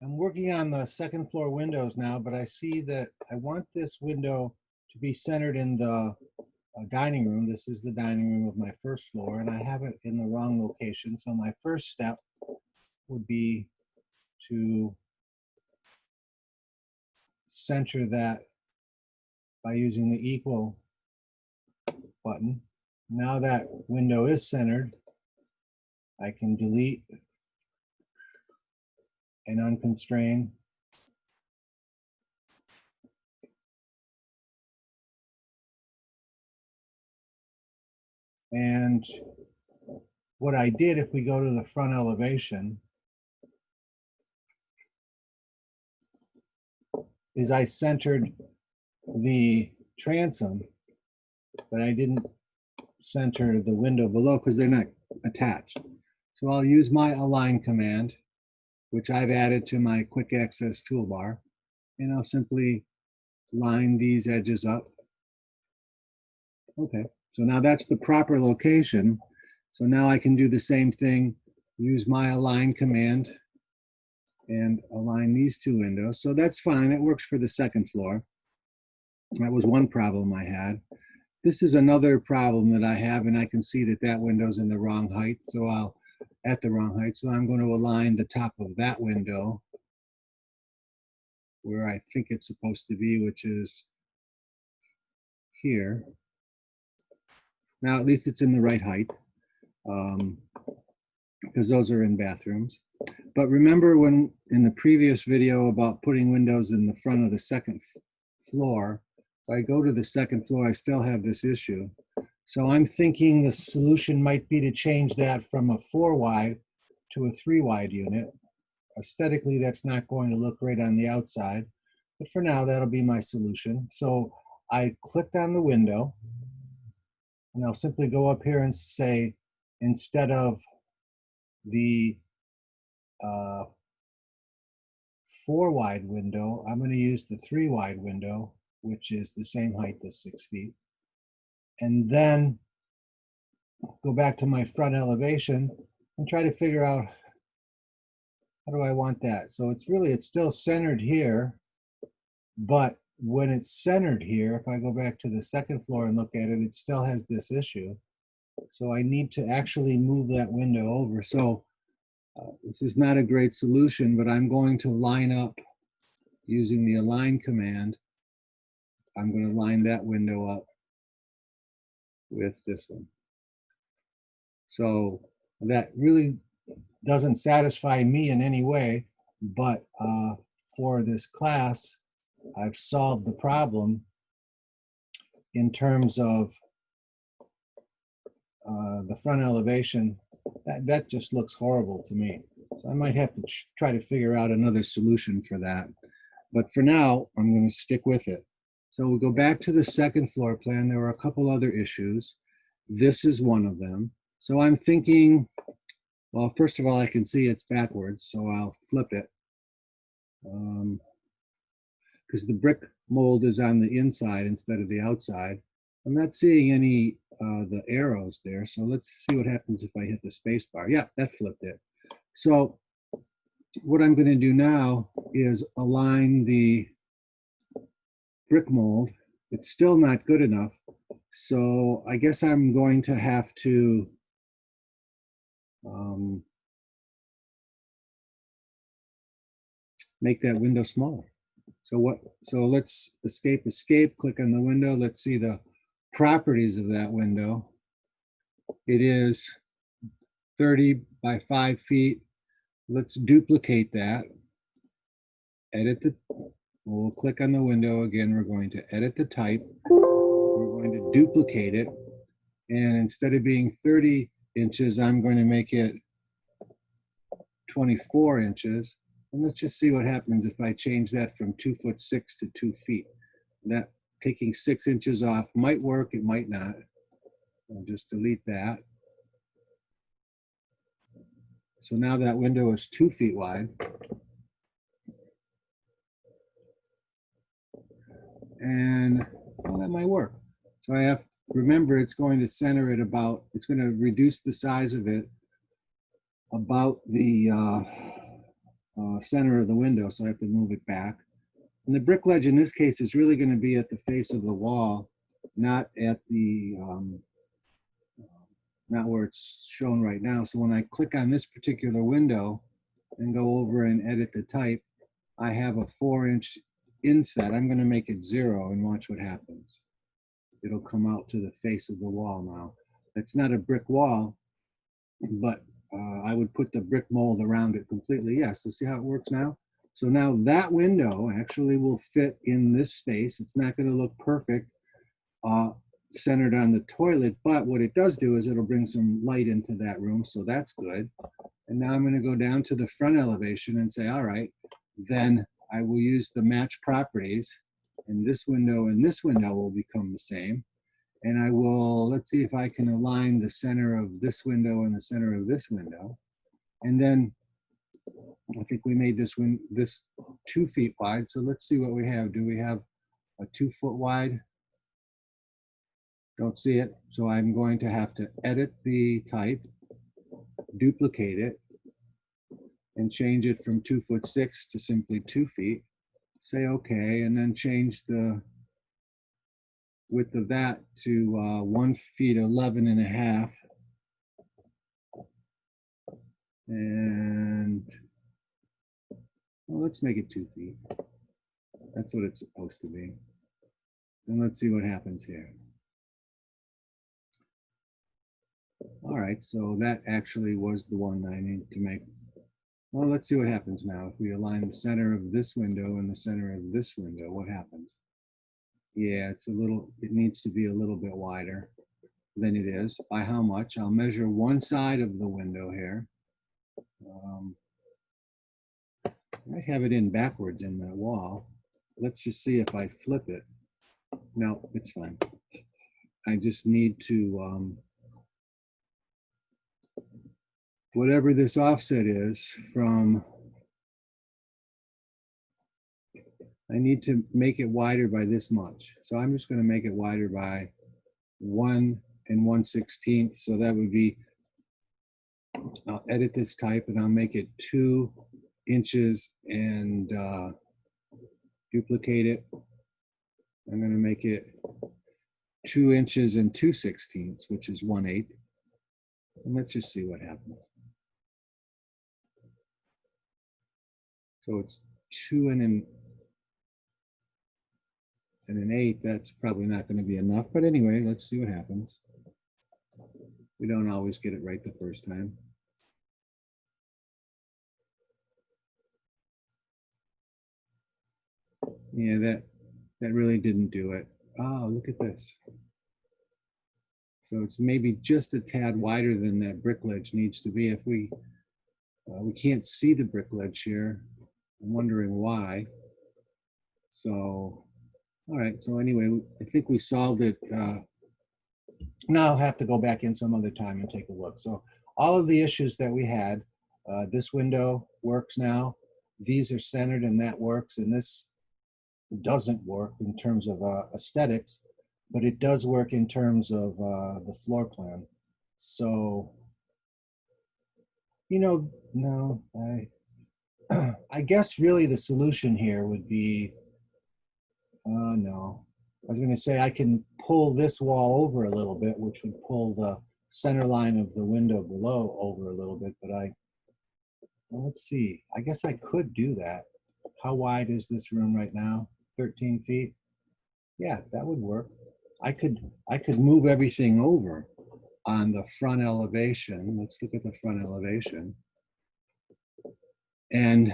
I'm working on the second floor windows now, but I see that I want this window to be centered in the dining room. This is the dining room of my first floor, and I have it in the wrong location. So my first step would be to center that by using the equal button. Now that window is centered, I can delete and unconstrain. And what I did, if we go to the front elevation, is I centered the transom, but I didn't center the window below because they're not attached. So I'll use my align command, which I've added to my quick access toolbar, and I'll simply line these edges up. Okay, so now that's the proper location. So now I can do the same thing, use my align command and align these two windows. So that's fine, it works for the second floor. That was one problem I had. This is another problem that I have, and I can see that that window's in the wrong height, so at the wrong height. So I'm going to align the top of that window where I think it's supposed to be, which is here. Now, at least it's in the right height, because those are in bathrooms. But remember when in the previous video about putting windows in the front of the second floor, if I go to the second floor, I still have this issue. So I'm thinking the solution might be to change that from a 4-wide to a 3-wide unit. Aesthetically, that's not going to look great on the outside, but for now, that'll be my solution. So I clicked on the window, and I'll simply go up here and say, instead of the 4-wide window, I'm going to use the 3-wide window, which is the same height as 6 feet. And then go back to my front elevation and try to figure out how do I want that. So it's still centered here, but when it's centered here, if I go back to the second floor and look at it, it still has this issue. So I need to actually move that window over. So this is not a great solution, but I'm going to line up using the align command. I'm going to line that window up with this one. So that really doesn't satisfy me in any way, but for this class, I've solved the problem in terms of the front elevation. That just looks horrible to me. So I might have to try to figure out another solution for that. But for now, I'm going to stick with it. So we'll go back to the second floor plan. There were a couple other issues. This is one of them. So I'm thinking, well, first of all, I can see it's backwards, so I'll flip it. Because the brick mold is on the inside instead of the outside. I'm not seeing any the arrows there, so let's see what happens if I hit the space bar. Yeah, that flipped it. So what I'm going to do now is align the brick mold. It's still not good enough, so I guess I'm going to have to make that window smaller. So let's escape, click on the window. Let's see the properties of that window. It is 30 by 5 feet. Let's duplicate that. We'll click on the window again. We're going to edit the type. We're going to duplicate it. And instead of being 30 inches, I'm going to make it 24 inches. And let's just see what happens if I change that from 2'6" to 2 feet. That taking 6 inches off might work, it might not. I'll just delete that. So now that window is 2 feet wide. And well, that might work. So I have, remember, it's going to center it about, it's going to reduce the size of it about the center of the window, so I have to move it back. And the brick ledge in this case is really going to be at the face of the wall, not at the, not where it's shown right now. So when I click on this particular window and go over and edit the type, I have a 4-inch inset. I'm going to make it 0 and watch what happens. It'll come out to the face of the wall now. It's not a brick wall, but I would put the brick mold around it completely. Yeah, so see how it works now? So now that window actually will fit in this space. It's not going to look perfect centered on the toilet, but what it does do is it'll bring some light into that room, so that's good. And now I'm going to go down to the front elevation and say, all right, then I will use the match properties, and this window will become the same. And I will, let's see if I can align the center of this window and the center of this window. And then I think we made this 2 feet wide. So let's see what we have. Do we have a 2 foot wide? Don't see it. So I'm going to have to edit the type, duplicate it, and change it from 2'6" to simply 2 feet. Say okay, and then change the width of that to 1 feet 11 and a half. And well, let's make it 2 feet. That's what it's supposed to be. And let's see what happens here. All right, so that actually was the one I need to make. Well, let's see what happens now. If we align the center of this window and the center of this window, what happens? Yeah, it's a little, it needs to be a little bit wider than it is. By how much? I'll measure one side of the window here. I might have it in backwards in the wall. Let's just see if I flip it. No, it's fine. I just need to, whatever this offset is from, I need to make it wider by this much. So I'm just going to make it wider by 1 1/16. So that would be, I'll edit this type and I'll make it 2 inches and duplicate it. I'm going to make it 2 inches and 2/16, which is 1/8. And let's just see what happens. So it's 2 and an 1/8. That's probably not going to be enough. But anyway, let's see what happens. We don't always get it right the first time. Yeah, that really didn't do it. Oh, look at this. So it's maybe just a tad wider than that brick ledge needs to be. If we can't see the brick ledge here, I'm wondering why. So, all right. So anyway, I think we solved it. Now I'll have to go back in some other time and take a look. So all of the issues that we had, this window works now. These are centered and that works, and this doesn't work in terms of aesthetics, but it does work in terms of the floor plan. So, you know, no, I guess really the solution here would be, no, I was going to say I can pull this wall over a little bit, which would pull the center line of the window below over a little bit, but well, let's see, I guess I could do that. How wide is this room right now? 13 feet? Yeah, that would work. I could move everything over on the front elevation. Let's look at the front elevation and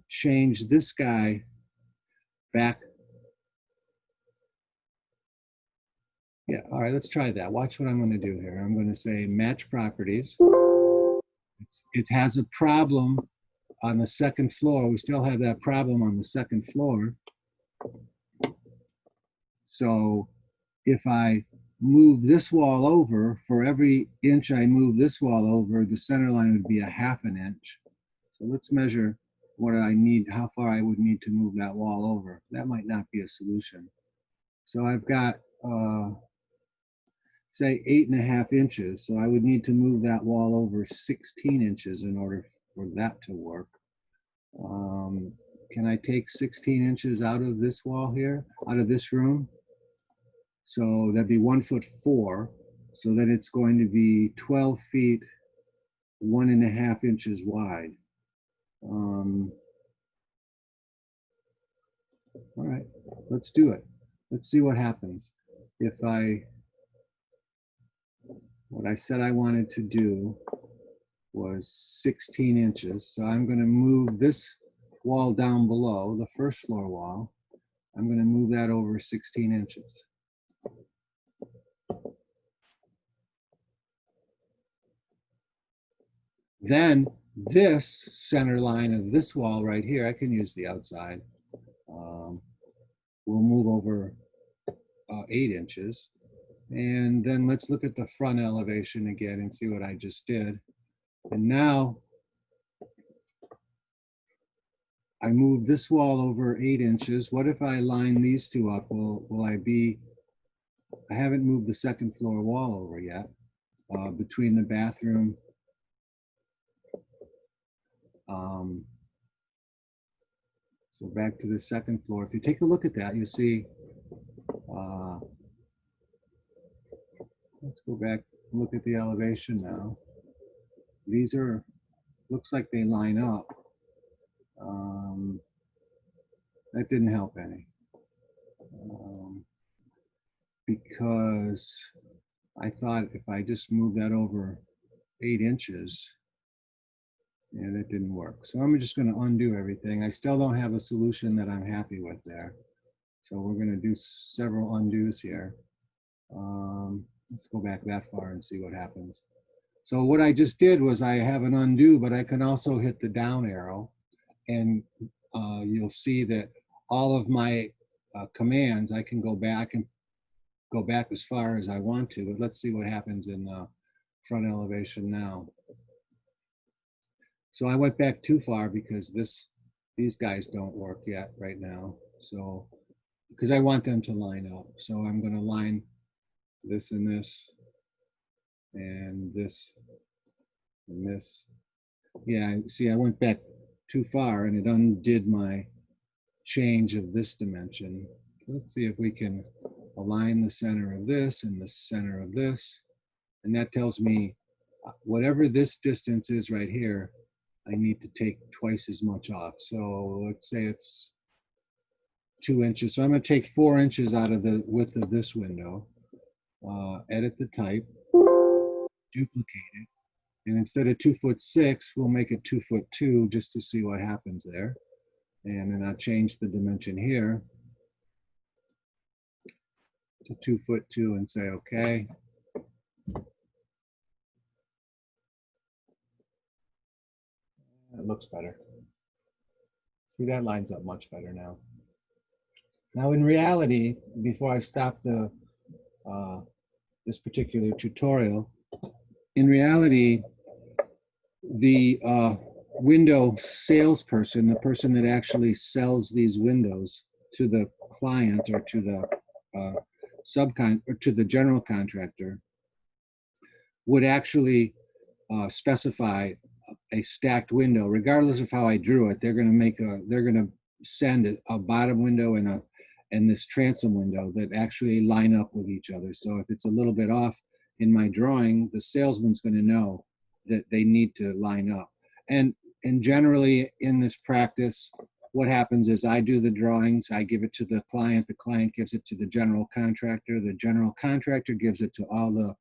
change this guy back. Yeah, all right, let's try that. Watch what I'm going to do here. I'm going to say match properties. It has a problem on the second floor. We still have that problem on the second floor. So if I move this wall over, for every inch I move this wall over, the center line would be a 1/2 inch. So let's measure what I need, how far I would need to move that wall over. That might not be a solution. So I've got, say 8.5 inches. So I would need to move that wall over 16 inches in order for that to work. Can I take 16 inches out of this wall here, out of this room? So that'd be 1'4", so that it's going to be 12 feet, 1.5 inches wide. All right, let's do it. Let's see what happens. If what I said I wanted to do was 16 inches. So I'm going to move this wall down below, the first floor wall. I'm going to move that over 16 inches. Then this center line of this wall right here, I can use the outside. We'll move over 8 inches. And then let's look at the front elevation again and see what I just did. And now I move this wall over 8 inches. What if I line these two up? Will I be, I haven't moved the second floor wall over yet, between the bathroom. So back to the second floor. If you take a look at that, you see, let's go back and look at the elevation now. These are, looks like they line up. That didn't help any. Because I thought if I just move that over 8 inches, yeah, that didn't work. So I'm just going to undo everything. I still don't have a solution that I'm happy with there. So we're going to do several undos here. Let's go back that far and see what happens. So what I just did was I have an undo, but I can also hit the down arrow, and you'll see that all of my commands, I can go back as far as I want to, but let's see what happens in the front elevation now. So I went back too far because these guys don't work yet right now. So, because I want them to line up. So I'm going to line this and this and this and this. Yeah, see, I went back too far and it undid my change of this dimension. Let's see if we can align the center of this and the center of this. And that tells me whatever this distance is right here, I need to take twice as much off. So let's say it's 2 inches. So I'm going to take 4 inches out of the width of this window, edit the type, duplicate it. And instead of 2'6", we'll make it 2'2" just to see what happens there. And then I'll change the dimension here to 2'2" and say, okay. That looks better. See, that lines up much better now. Now, in reality, before I stop the this particular tutorial, in reality, the window salesperson, the person that actually sells these windows to the client or to the or to the general contractor, would actually specify a stacked window, regardless of how I drew it. They're going to send a bottom window and this transom window that actually line up with each other. So if it's a little bit off in my drawing, the salesman's going to know that they need to line up. And generally in this practice, what happens is I do the drawings, I give it to the client gives it to the general contractor gives it to all the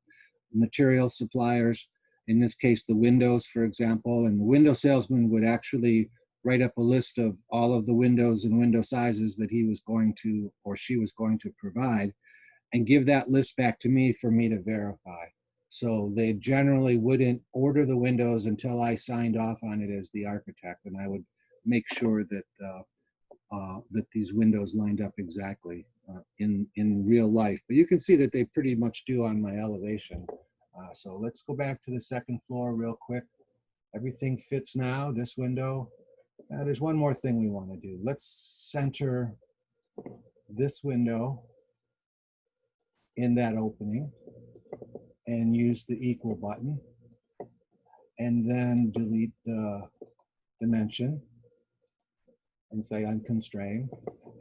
material suppliers, in this case the windows, for example, and the window salesman would actually write up a list of all of the windows and window sizes that he was going to or she was going to provide and give that list back to me for me to verify. So they generally wouldn't order the windows until I signed off on it as the architect, and I would make sure that that these windows lined up exactly in real life. But you can see that they pretty much do on my elevation. So let's go back to the second floor real quick. Everything fits now, this window. There's one more thing we want to do. Let's center this window in that opening and use the equal button, and then delete the dimension. and say unconstrained.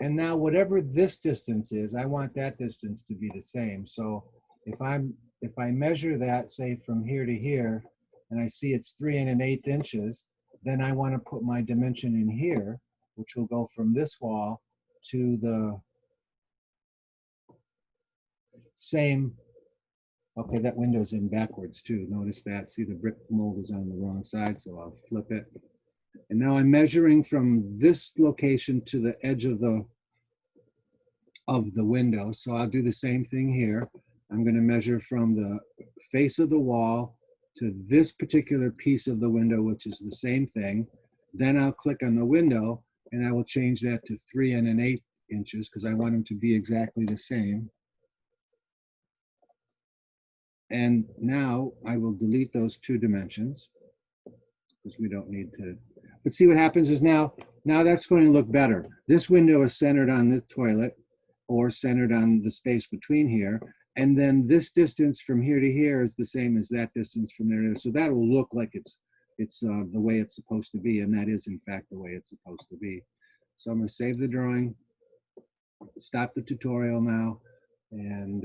And now whatever this distance is, I want that distance to be the same. So if I measure that, say from here to here, and I see it's 3 1/8 inches, then I want to put my dimension in here, which will go from this wall to the same. Okay, that window's in backwards too. Notice that. See, the brick mold is on the wrong side, so I'll flip it. And now I'm measuring from this location to the edge of the window. So I'll do the same thing here. I'm going to measure from the face of the wall to this particular piece of the window, which is the same thing. Then I'll click on the window and I will change that to 3 1/8 inches because I want them to be exactly the same. And now I will delete those two dimensions because we don't need to. But see what happens is now that's going to look better. This window is centered on the toilet or centered on the space between here. And then this distance from here to here is the same as that distance from there to there. So that will look like it's the way it's supposed to be. And that is in fact the way it's supposed to be. So I'm going to save the drawing, stop the tutorial now, and